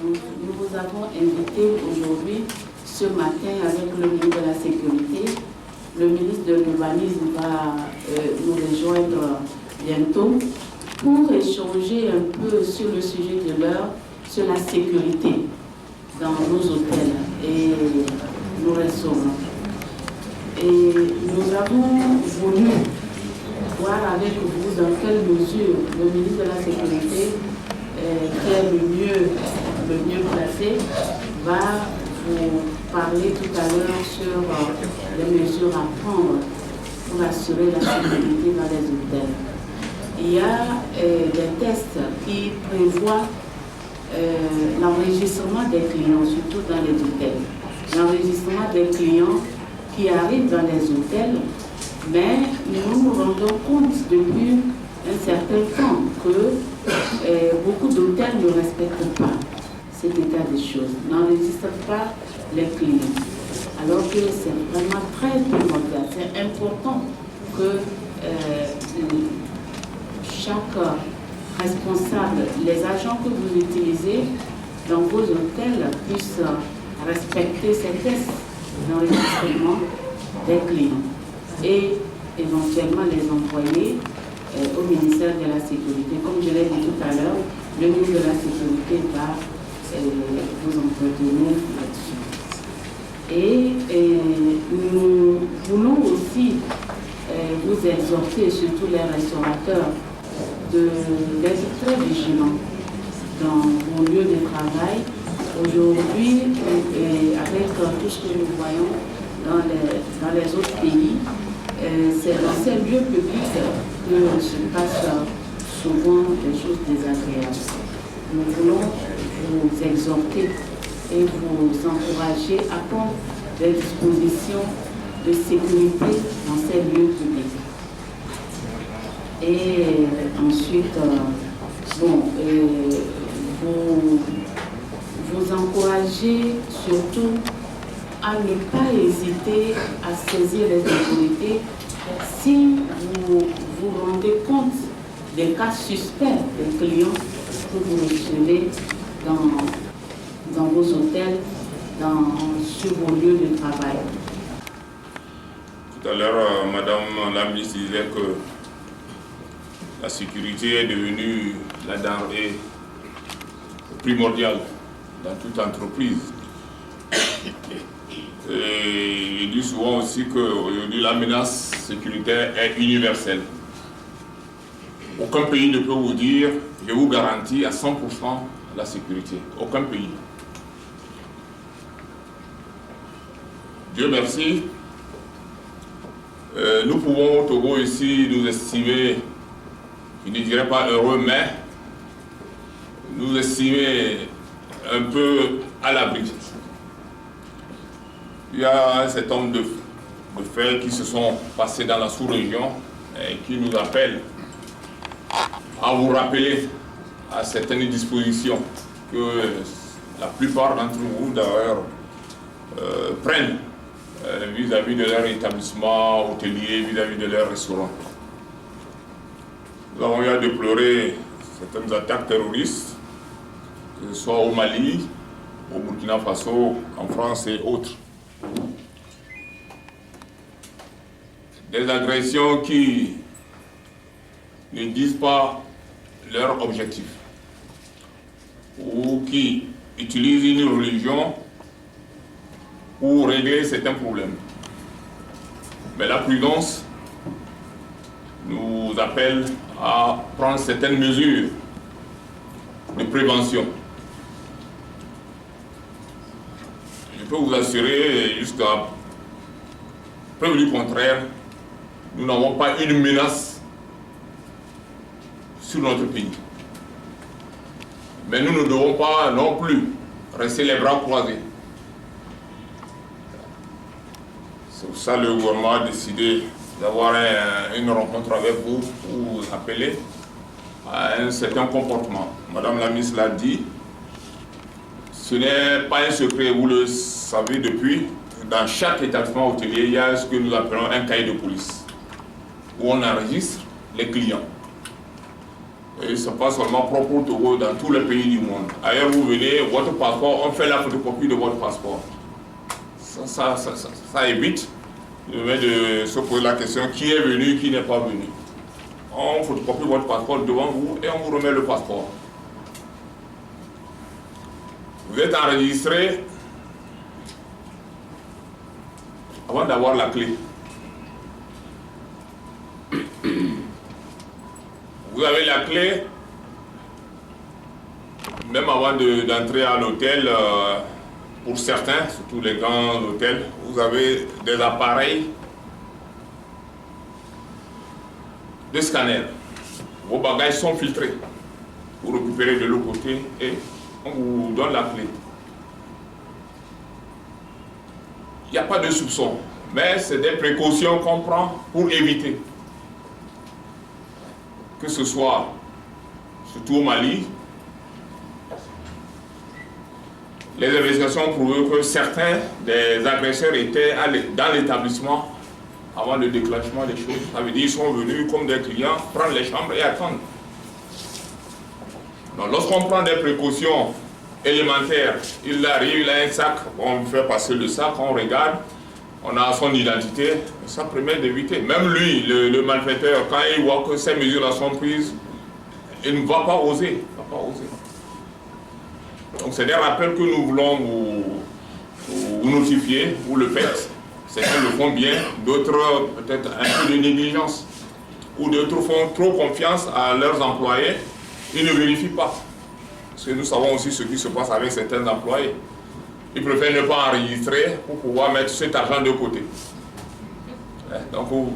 nous vous avons invité aujourd'hui, ce matin, avec le ministre de la Sécurité. Le ministre de l'Urbanisme va nous rejoindre bientôt pour échanger un peu sur le sujet de l'heure, sur la sécurité dans nos hôtels et nos restaurants. Et nous avons voulu voir avec vous dans quelle mesure le ministre de la Sécurité, qui est le mieux placé, va vous parler tout à l'heure sur les mesures à prendre pour assurer la sécurité dans les hôtels. Il y a des tests qui prévoient l'enregistrement des clients, surtout dans les hôtels. L'enregistrement des clients qui arrivent dans les hôtels, mais nous nous rendons compte depuis un certain temps que beaucoup d'hôtels ne respectent pas cet état des choses, n'enregistrent pas les clients. Alors que c'est vraiment très primordial, c'est important que chaque responsable, les agents que vous utilisez dans vos hôtels puissent respecter ces tests d'enregistrement des clients et éventuellement les envoyer au ministère de la Sécurité. Comme je l'ai dit tout à l'heure, le ministre de la Sécurité va vous entretenir là-dessus. Et nous voulons aussi vous exhorter, surtout les restaurateurs, d'être très vigilants dans vos lieux de travail. Aujourd'hui, avec tout ce que nous voyons dans les autres pays, c'est dans ces lieux publics que se passent souvent des choses désagréables. Nous voulons vous exhorter et vous encourager à prendre des dispositions de sécurité dans ces lieux publics. Et ensuite, vous encourager surtout à ne pas hésiter à saisir les autorités si vous vous rendez compte des cas suspects des clients que vous recevez dans vos hôtels, sur vos lieux de travail. Tout à l'heure, Madame la ministre disait que la sécurité est devenue la denrée primordiale dans toute entreprise. Et je dis souvent aussi qu'aujourd'hui la menace sécuritaire est universelle. Aucun pays ne peut vous dire, je vous garantis à 100% la sécurité. Aucun pays. Dieu merci. Nous pouvons au Togo ici nous estimer, je ne dirais pas heureux, mais nous estimer un peu à l'abri. Il y a un certain nombre de faits qui se sont passés dans la sous-région et qui nous appellent à vous rappeler à certaines dispositions que la plupart d'entre vous d'ailleurs prennent vis-à-vis de leur établissement hôtelier, vis-à-vis de leur restaurant. Nous avons eu à déplorer certaines attaques terroristes, que ce soit au Mali, au Burkina Faso, en France et autres. Des agressions qui ne disent pas leur objectif ou qui utilisent une religion pour régler certains problèmes. Mais la prudence nous appelle à prendre certaines mesures de prévention. Je peux vous assurer, jusqu'à preuve du contraire, nous n'avons pas une menace sur notre pays. Mais nous ne devons pas non plus rester les bras croisés. C'est pour ça que le gouvernement a décidé d'avoir une rencontre avec vous pour vous appeler à un certain comportement. Madame la ministre l'a dit, ce n'est pas un secret, vous le savez depuis, dans chaque établissement hôtelier, il y a ce que nous appelons un cahier de police, où on enregistre les clients. Et ce n'est pas seulement propre au Togo, dans tous les pays du monde. Ailleurs, vous venez, votre passeport, on fait la photocopie de votre passeport. Ça évite de se poser la question qui est venu, qui n'est pas venu. On photocopie votre passeport devant vous et on vous remet le passeport. Vous êtes enregistré avant d'avoir la clé. Vous avez la clé, même avant d'entrer à l'hôtel, pour certains, surtout les grands hôtels, vous avez des appareils de scanner. Vos bagages sont filtrés. Vous récupérez de l'autre côté et on vous donne la clé. Il n'y a pas de soupçon, mais c'est des précautions qu'on prend pour éviter que ce soit, surtout au Mali, les investigations ont prouvé que certains des agresseurs étaient dans l'établissement avant le déclenchement des choses. Ça veut dire qu'ils sont venus comme des clients prendre les chambres et attendre. Donc lorsqu'on prend des précautions élémentaires, il arrive, il a un sac, on fait passer le sac, on regarde, on a son identité, ça permet d'éviter. Même lui, le malfaiteur, quand il voit que ces mesures-là sont prises, il ne va pas oser. Donc c'est des rappels que nous voulons vous notifier, vous le faites. Certains le font bien, d'autres peut-être un peu de négligence. Ou d'autres font trop confiance à leurs employés, ils ne vérifient pas. Parce que nous savons aussi ce qui se passe avec certains employés. Ils préfèrent ne pas enregistrer pour pouvoir mettre cet argent de côté. Donc vous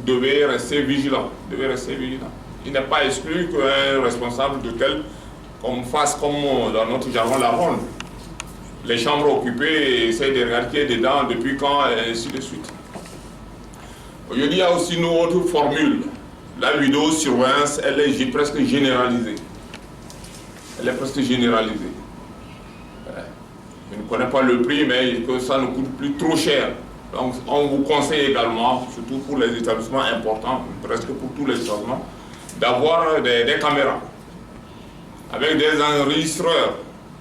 devez rester vigilant. Il n'est pas exclu qu'un responsable d'hôtel fasse comme dans notre jargon la ronde. Les chambres occupées et essayer de regarder dedans depuis quand et ainsi de suite. Aujourd'hui, il y a aussi une autre formule. La vidéosurveillance, elle est presque généralisée. Je ne connais pas le prix, mais que ça ne coûte plus trop cher. Donc on vous conseille également, surtout pour les établissements importants, presque pour tous les établissements, d'avoir des caméras avec des enregistreurs.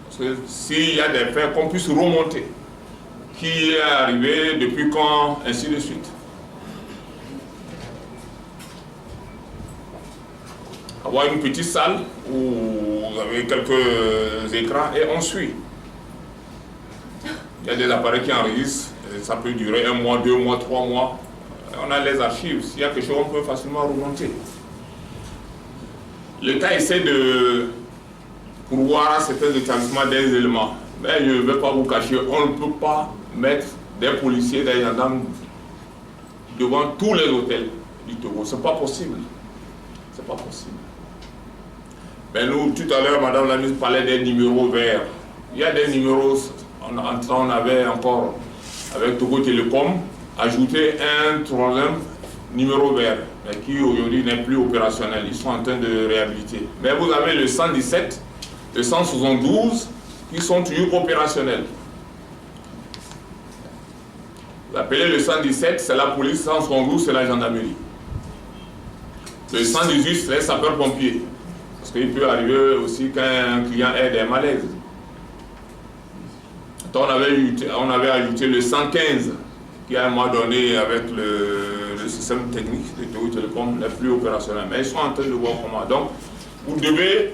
Parce que s'il y a des faits, qu'on puisse remonter. Qui est arrivé, depuis quand, ainsi de suite. Avoir une petite salle où vous avez quelques écrans et on suit. Il y a des appareils qui enregistrent, ça peut durer 1 mois, 2 mois, 3 mois. On a les archives, s'il y a quelque chose, on peut facilement remonter. L'État essaie de pourvoir à certains établissements des éléments. Mais je ne vais pas vous cacher, on ne peut pas mettre des policiers, des gendarmes devant tous les hôtels du Togo. Ce n'est pas possible. Mais nous, tout à l'heure, Madame la ministre parlait des numéros verts. Il y a des numéros, on avait encore, avec Togo Télécom, ajouté un 3e numéro vert, mais qui aujourd'hui n'est plus opérationnel. Ils sont en train de réhabiliter. Mais vous avez le 117, le 172, qui sont toujours opérationnels. Vous appelez le 117, c'est la police, 172, c'est la gendarmerie. Le 118, c'est les sapeurs-pompiers. Parce qu'il peut arriver aussi qu'un client ait des malaises. On avait ajouté le 115, qui à un moment donné, avec le système technique de Togo Télécom, n'est plus opérationnel. Mais ils sont en train de voir comment. Donc, vous devez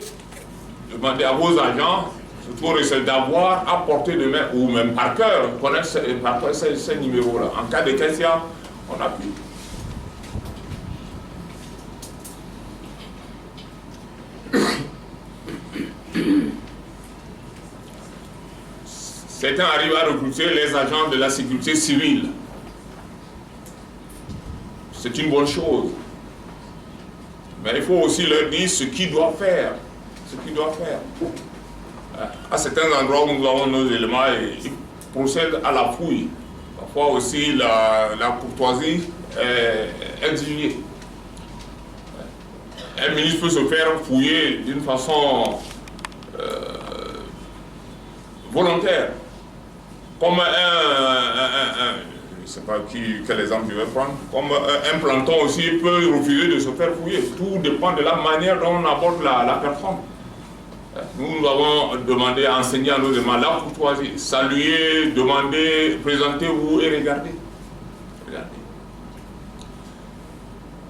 demander à vos agents, surtout d'avoir à portée de main, ou même par cœur, connaître ces numéros-là. En cas de question, on appuie. Certains arrivent à recruter les agents de la sécurité civile. C'est une bonne chose. Mais il faut aussi leur dire ce qu'ils doivent faire. À certains endroits où nous avons nos éléments, ils procèdent à la fouille. Parfois aussi, la courtoisie est exigée. Un ministre peut se faire fouiller d'une façon volontaire. Comme ne sais pas quel exemple je vais prendre, comme un planton aussi peut refuser de se faire fouiller. Tout dépend de la manière dont on aborde la personne. Nous avons demandé à enseigner à nos demandants la courtoisie, saluer, demander, présentez-vous et regardez.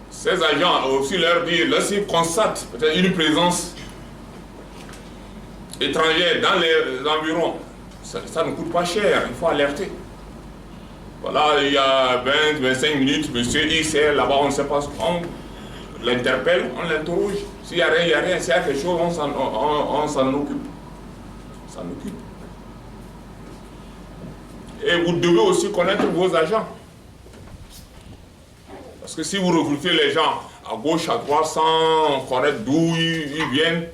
Ces agents aussi leur dire, lorsqu'ils constatent peut-être une présence étrangère dans les environs, ça ne coûte pas cher, il faut alerter. Voilà, il y a 20-25 minutes, monsieur X est là-bas, on ne sait pas, on l'interpelle, on l'interroge. S'il n'y a rien, il n'y a rien. S'il y a quelque chose, on s'en occupe. Et vous devez aussi connaître vos agents. Parce que si vous recrutez les gens à gauche, à droite, sans connaître d'où ils viennent,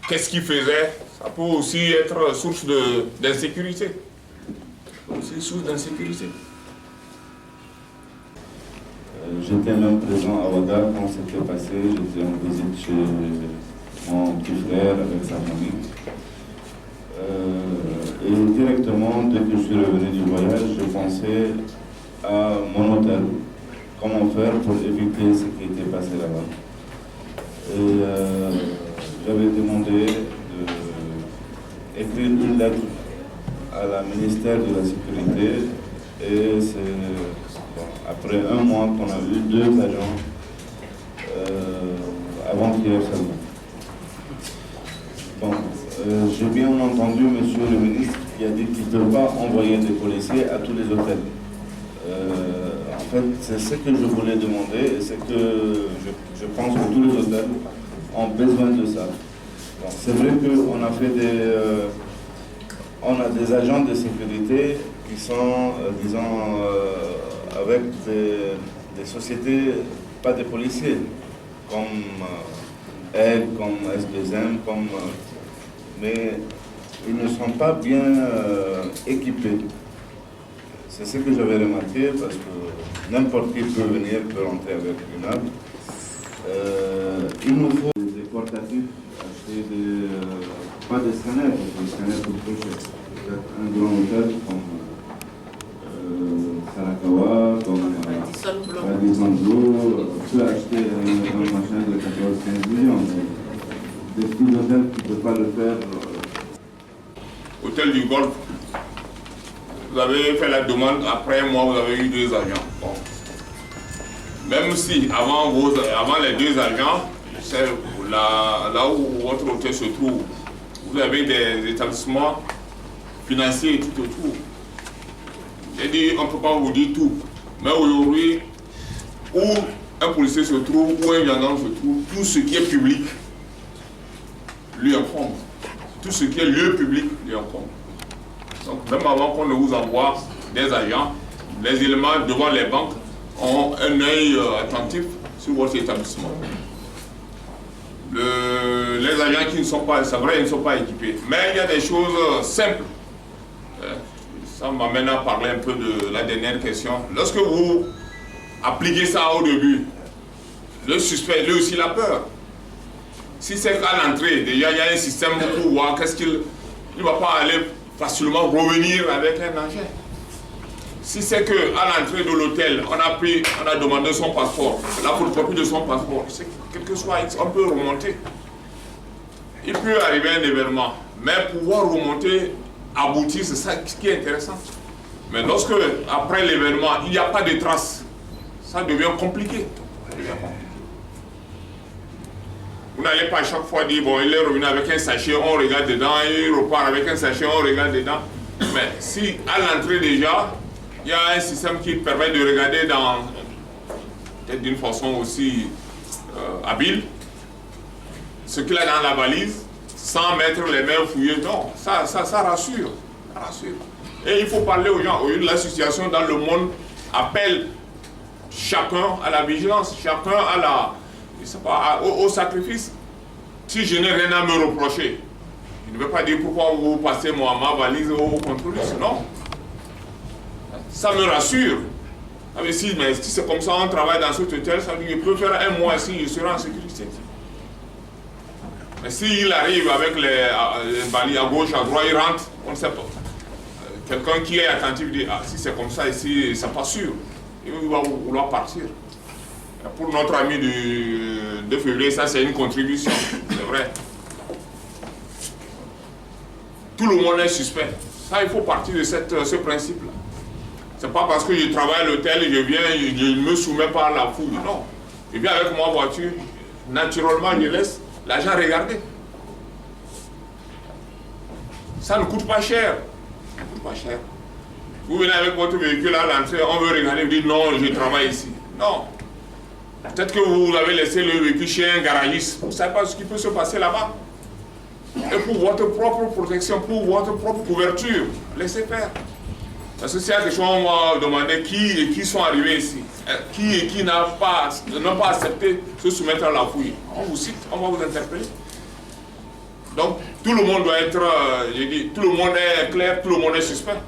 qu'est-ce qu'ils faisaient, ça peut aussi être source d'insécurité. J'étais même présent à Ouaga quand c'était passé. J'étais en visite chez mon petit frère avec sa famille. Et directement, dès que je suis revenu du voyage, je pensais à mon hôtel. Comment faire pour éviter ce qui était passé là-bas. Et j'avais demandé d'écrire une lettre à la ministère de la Sécurité. Et c'est après un mois qu'on a eu 2 agents avant-hier seulement. Bon, j'ai bien entendu monsieur le ministre qui a dit qu'il ne peut pas envoyer des policiers à tous les hôtels. En fait, c'est ce que je voulais demander et c'est que je pense que tous les hôtels ont besoin de ça. Bon, c'est vrai qu'on a fait on a des agents de sécurité qui sont, disons, avec des sociétés, pas des policiers, comme elle, comme S2M, mais ils ne sont pas bien équipés. C'est ce que j'avais remarqué, parce que n'importe qui peut venir, peut rentrer avec une arme. Il nous faut des portatifs, acheter pas des scanners, parce que les scanners coûtent trop cher. Peut-être un grand hôtel comme Sarakawa, comme Radisson peut acheter un machin de 14-15 millions. Mais des petits hôtels qui ne peuvent pas le faire. Hôtel du Golfe, vous avez fait la demande, après un mois, vous avez eu 2 agents. Bon. Même si avant les 2 agents, c'est là où votre hôtel se trouve, vous avez des établissements financiers tout autour. J'ai dit, on ne peut pas vous dire tout, mais aujourd'hui, où un policier se trouve, où un gendarme se trouve, tout ce qui est public lui incombe. Tout ce qui est lieu public lui incombe. Donc même avant qu'on ne vous envoie des agents, les éléments devant les banques ont un œil attentif sur votre établissement. Les agents qui ne sont pas, c'est vrai, ils ne sont pas équipés. Mais il y a des choses simples. Ça m'amène à parler un peu de la dernière question. Lorsque vous appliquez ça au début, le suspect, lui aussi, il a peur. Si c'est qu'à l'entrée, déjà il y a un système pour voir qu'est-ce qu'il ne va pas aller facilement revenir avec un engin. Si c'est qu'à l'entrée de l'hôtel, on a demandé son passeport, la photocopie de son passeport, quel que soit, on peut remonter. Il peut arriver un événement, mais pouvoir remonter, aboutir, c'est ça qui est intéressant. Mais lorsque, après l'événement, il n'y a pas de traces, ça devient compliqué. Vous n'allez pas à chaque fois dire, bon, il est revenu avec un sachet, on regarde dedans, il repart avec un sachet, on regarde dedans. Mais si à l'entrée déjà, il y a un système qui permet de regarder peut-être d'une façon aussi habile, ce qu'il a dans la valise, sans mettre les mains fouillées, non, ça rassure. Et il faut parler aux gens. L'association dans le monde appelle chacun à la vigilance, chacun à au sacrifice. Si je n'ai rien à me reprocher, je ne veux pas dire pourquoi vous passez ma valise au contrôle, non. Ça me rassure. Mais si c'est comme ça, on travaille dans ce hôtel, ça veut dire qu'il peut faire un mois ici, il sera en sécurité. Mais s'il arrive avec les balises à gauche, à droite, il rentre, on ne sait pas. quelqu'un qui est attentif dit, ah, si c'est comme ça ici, c'est pas sûr. Il va vouloir partir. Pour notre ami du 2 février, ça c'est une contribution, c'est vrai. Tout le monde est suspect. Ça, il faut partir de ce principe-là. C'est pas parce que je travaille à l'hôtel, je viens, je ne me soumets pas à la fouille. Non. Je viens avec ma voiture, naturellement, je laisse l'agent regarder. Ça ne coûte pas cher. Ça ne coûte pas cher. Vous venez avec votre véhicule à l'entrée, on veut regarder, vous dites non, je travaille ici. Non. Peut-être que vous avez laissé le véhicule chez un garagiste. Vous ne savez pas ce qui peut se passer là-bas. Et pour votre propre protection, pour votre propre couverture, laissez faire. Parce que s'il y a quelque chose, on va demander qui sont arrivés ici. Qui n'ont pas accepté de se soumettre à la fouille. On vous cite, on va vous interpeller. Donc, tout le monde doit être, j'ai dit, tout le monde est clair, tout le monde est suspect.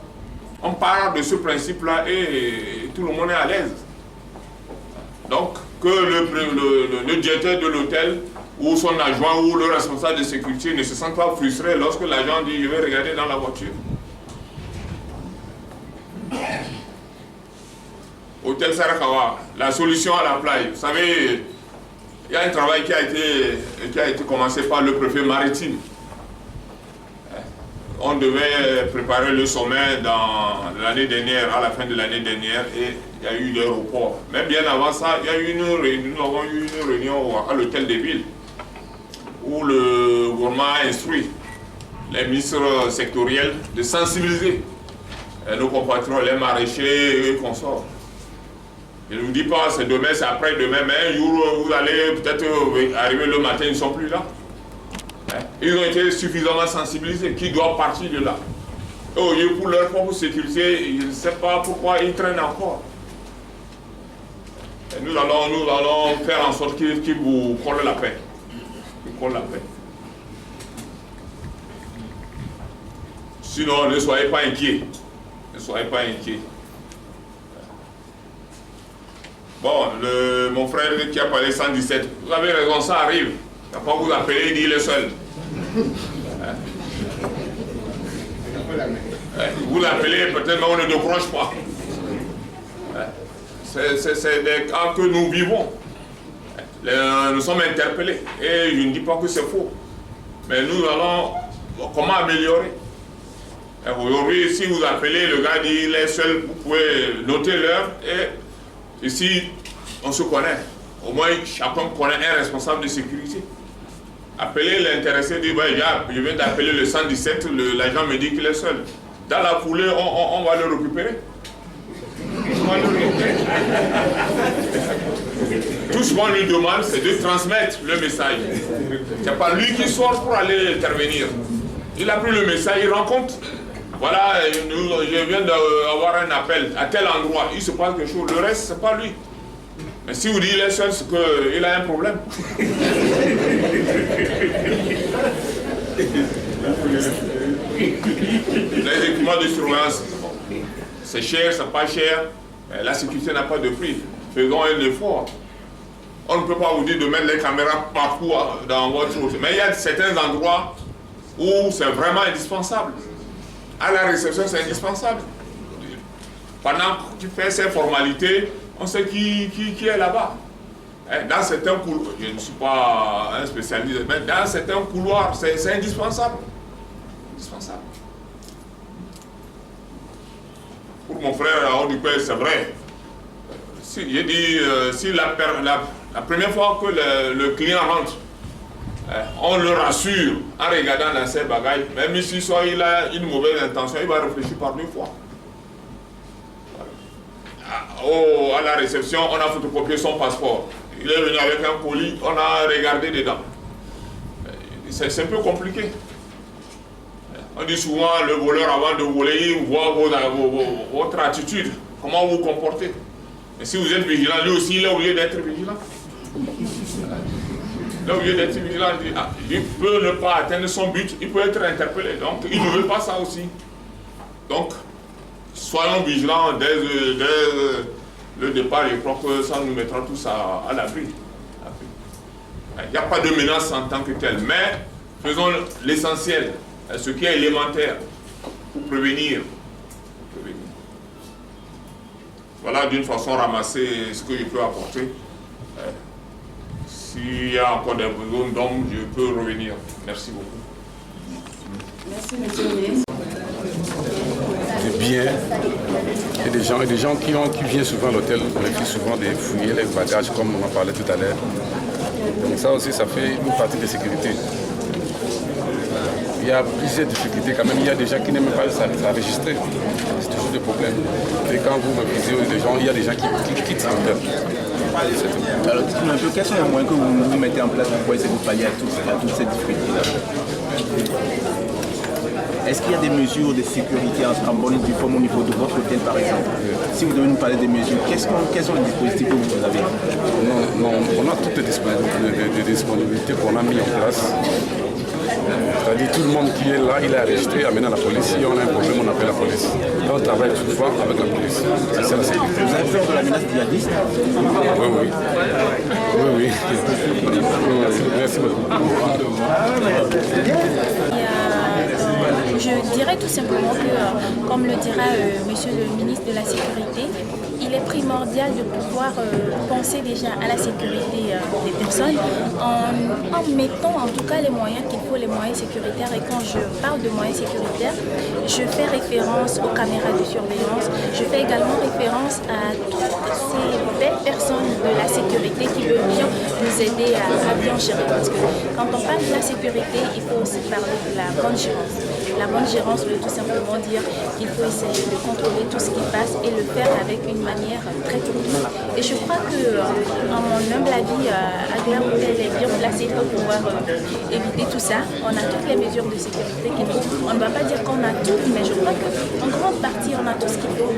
On part de ce principe-là et tout le monde est à l'aise. Donc, que le directeur de l'hôtel ou son adjoint ou le responsable de sécurité ne se sente pas frustré lorsque l'agent dit « je vais regarder dans la voiture ». Hôtel Sarakawa, la solution à la plage. Vous savez, il y a un travail qui a été commencé par le préfet maritime. On devait préparer le sommet dans l'année dernière, à la fin de l'année dernière, et il y a eu l'aéroport. Mais bien avant ça, il y a eu nous avons eu une réunion à l'hôtel de ville, où le gouvernement a instruit les ministres sectoriels de sensibiliser nos compatriotes, les maraîchers et les consorts. Je ne vous dis pas c'est demain, c'est après-demain, mais un jour vous allez peut-être arriver le matin, ils ne sont plus là. Ils ont été suffisamment sensibilisés, qui doivent partir de là. Et au lieu pour leur propre sécurité, je ne sais pas pourquoi ils traînent encore. Et nous allons faire en sorte qu'ils vous collent la paix. Ils collent la paix. Sinon, ne soyez pas inquiets. Ne soyez pas inquiets. Bon, mon frère qui a parlé 117, vous avez raison, ça arrive. Il ne va pas vous appeler, il dit il est seul. Vous l'appelez, peut-être, mais on ne décroche pas. C'est des cas que nous vivons. Nous sommes interpellés. Et je ne dis pas que c'est faux. Mais nous allons... Comment améliorer? Aujourd'hui, si vous appelez, le gars dit il est seul, vous pouvez noter l'heure. Et ici, on se connaît. Au moins, chacun connaît un responsable de sécurité. Appelez l'intéressé, dit ouais, je viens d'appeler le 117, l'agent me dit qu'il est seul. Dans la foulée, on va le récupérer. Tout ce qu'on lui demande, c'est de transmettre le message. Ce n'est pas lui qui sort pour aller intervenir. Il a pris le message, il rencontre. Voilà, je viens d'avoir un appel à tel endroit, il se passe quelque chose. Le reste, ce n'est pas lui. Mais si vous dites qu'il est seul, c'est qu'il a un problème. Les équipements de surveillance, c'est cher, c'est pas cher, mais la sécurité n'a pas de prix. Faisons un effort. On ne peut pas vous dire de mettre les caméras partout dans votre route. Mais il y a certains endroits où c'est vraiment indispensable. À la réception, c'est indispensable. Pendant que tu fais ces formalités, on sait qui est là-bas. Dans certains couloirs, je ne suis pas un spécialiste, mais dans certains couloirs, c'est indispensable. Indispensable. Pour mon frère, c'est vrai. J'ai dit, si la première fois que le client rentre, on le rassure en regardant dans ses bagages, même si soit il a une mauvaise intention, il va réfléchir par deux fois. À la réception, on a photocopié son passeport. Il est venu avec un colis, on a regardé dedans. C'est un peu compliqué. On dit souvent, le voleur, avant de voler, il voit votre attitude, comment vous vous comportez. Mais si vous êtes vigilant, lui aussi, il est obligé d'être vigilant. Il est obligé d'être vigilant. Il peut ne pas atteindre son but, il peut être interpellé. Donc, il ne veut pas ça aussi. Donc, soyons vigilants dès le départ. Je crois que ça nous mettra tous à l'abri. Il n'y a pas de menace en tant que telle, mais faisons l'essentiel, ce qui est élémentaire pour prévenir. Voilà d'une façon ramassée ce que je peux apporter. S'il y a encore des besoins d'hommes, je peux revenir. Merci beaucoup. Merci, monsieur le ministre. Des biens et des gens qui viennent souvent à l'hôtel refusent souvent de fouiller les bagages comme on en parlait tout à l'heure. Donc ça aussi, ça fait une partie de sécurité. Il y a plusieurs difficultés quand même. Il y a des gens qui n'aiment pas s'enregistrer. C'est toujours des problèmes. Et quand vous refusez des gens, il y a des gens qui quittent l'hôtel. Alors dites-moi un peu, quels sont les moyens que vous mettez en place pour essayer de pallier à toutes ces difficultés-là? Est-ce qu'il y a des mesures de sécurité en bonne et due forme au niveau de votre hôtel par exemple? Si vous devez nous parler des mesures, quels sont les dispositifs que vous avez? Non, on a toutes les disponibilités qu'on a mis en place. C'est-à-dire tout le monde qui est là, il est enregistré, amené à la police. Si on a un problème, on appelle la police. On travaille toutefois avec la police. C'est la sécurité. Vous avez peur de la menace djihadiste? Oui. Merci beaucoup. Je dirais tout simplement que, comme le dira monsieur le ministre de la Sécurité, il est primordial de pouvoir penser déjà à la sécurité des personnes en mettant en tout cas les moyens qu'il faut, les moyens sécuritaires. Et quand je parle de moyens sécuritaires, je fais référence aux caméras de surveillance, je fais également référence à toutes ces belles personnes de la sécurité qui veulent bien nous aider à bien gérer. Parce que quand on parle de la sécurité, il faut aussi parler de la bonne gérance. La bonne gérance veut tout simplement dire qu'il faut essayer de contrôler tout ce qui passe et le faire avec une manière très courtoise. Et je crois que, en mon humble avis, Agla Hotel est bien placé pour pouvoir éviter tout ça. On a toutes les mesures de sécurité qu'il faut. On ne va pas dire qu'on a tout, mais je crois qu'en grande partie, on a tout ce qu'il faut.